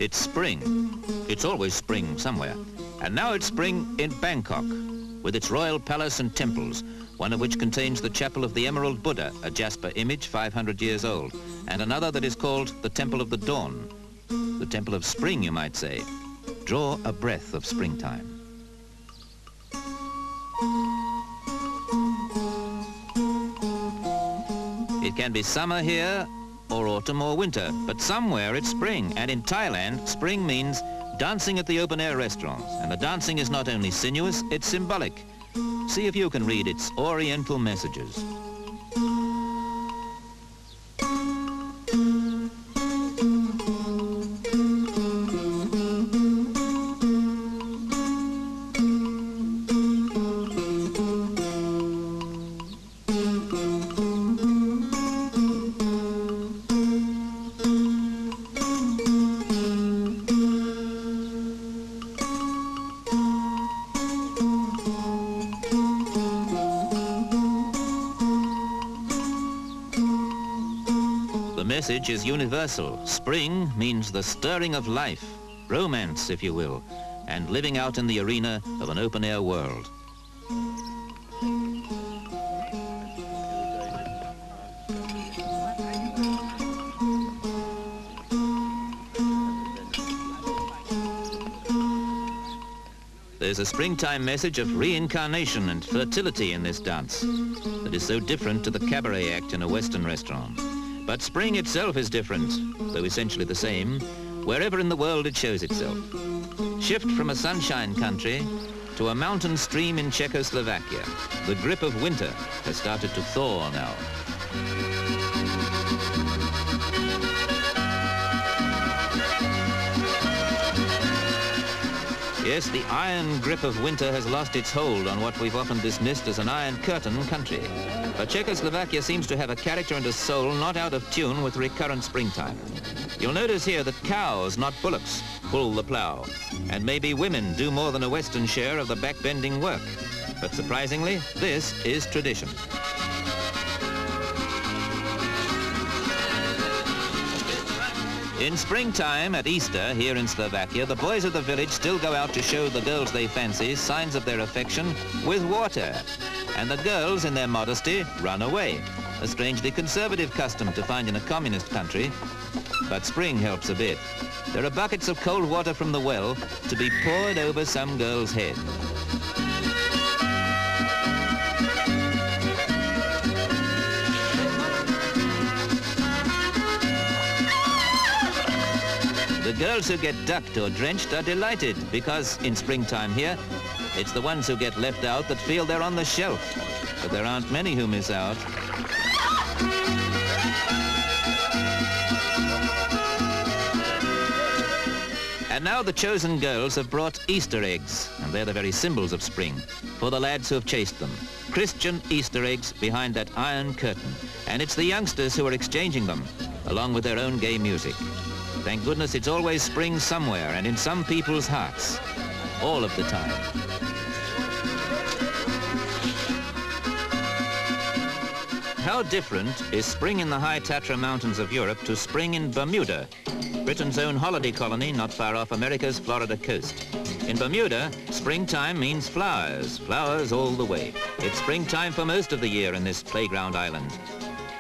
It's spring. It's always spring somewhere. And now it's spring in Bangkok, with its royal palace and temples, one of which contains the Chapel of the Emerald Buddha, a jasper image 500 years old, and another that is called the Temple of the Dawn, the Temple of Spring, you might say. Draw a breath of springtime. It can be summer here, or autumn or winter, but somewhere it's spring, and in Thailand, spring means dancing at the open-air restaurants, and the dancing is not only sinuous, it's symbolic. See if you can read its oriental messages. The message is universal. Spring means the stirring of life, romance, if you will, and living out in the arena of an open-air world. There's a springtime message of reincarnation and fertility in this dance that is so different to the cabaret act in a Western restaurant. But spring itself is different, though essentially the same, wherever in the world it shows itself. Shift from a sunshine country to a mountain stream in Czechoslovakia. The grip of winter has started to thaw now. Yes, the iron grip of winter has lost its hold on what we've often dismissed as an iron curtain country. But Czechoslovakia seems to have a character and a soul not out of tune with recurrent springtime. You'll notice here that cows, not bullocks, pull the plough. And maybe women do more than a Western share of the backbending work. But surprisingly, this is tradition. In springtime at Easter here in Slovakia, the boys of the village still go out to show the girls they fancy signs of their affection with water. And the girls, in their modesty, run away. A strangely conservative custom to find in a communist country. But spring helps a bit. There are buckets of cold water from the well to be poured over some girl's head. The girls who get ducked or drenched are delighted because in springtime here, it's the ones who get left out that feel they're on the shelf. But there aren't many who miss out. And now the chosen girls have brought Easter eggs, and they're the very symbols of spring, for the lads who have chased them. Christian Easter eggs behind that iron curtain. And it's the youngsters who are exchanging them, along with their own gay music. Thank goodness it's always spring somewhere and in some people's hearts, all of the time. How different is spring in the high Tatra mountains of Europe to spring in Bermuda, Britain's own holiday colony not far off America's Florida coast. In Bermuda, springtime means flowers, flowers all the way. It's springtime for most of the year in this playground island,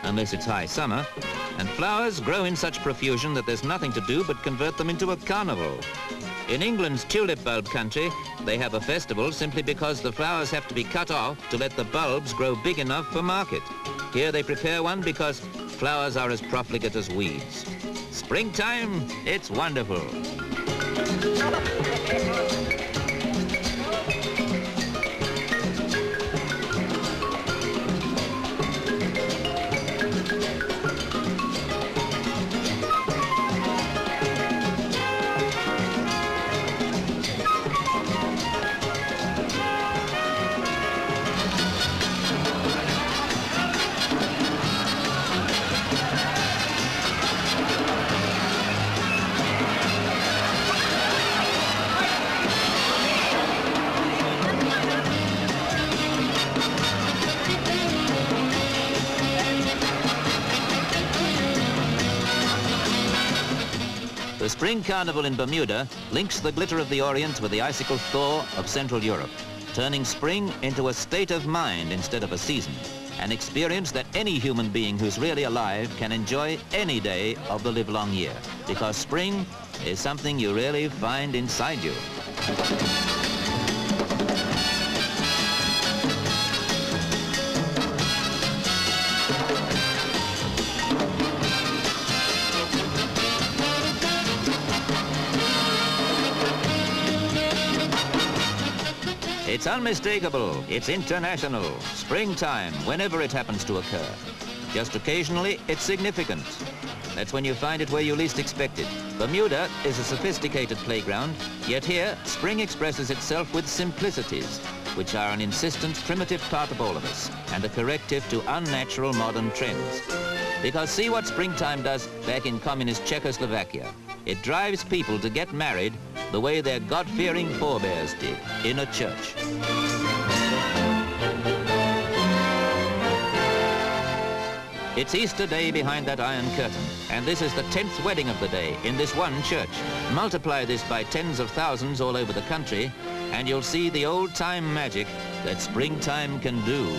unless it's high summer, and flowers grow in such profusion that there's nothing to do but convert them into a carnival. In England's tulip bulb country, they have a festival simply because the flowers have to be cut off to let the bulbs grow big enough for market. Here they prepare one because flowers are as profligate as weeds. Springtime, it's wonderful. The spring carnival in Bermuda links the glitter of the Orient with the icicle thaw of Central Europe, turning spring into a state of mind instead of a season, an experience that any human being who's really alive can enjoy any day of the livelong year, because spring is something you really find inside you. It's unmistakable, it's international, springtime, whenever it happens to occur. Just occasionally, it's significant. That's when you find it where you least expect it. Bermuda is a sophisticated playground, yet here, spring expresses itself with simplicities, which are an insistent, primitive part of all of us, and a corrective to unnatural modern trends. Because see what springtime does back in communist Czechoslovakia. It drives people to get married the way their God-fearing forebears did, in a church. It's Easter Day behind that iron curtain, and this is the 10th wedding of the day in this one church. Multiply this by tens of thousands all over the country, and you'll see the old-time magic that springtime can do.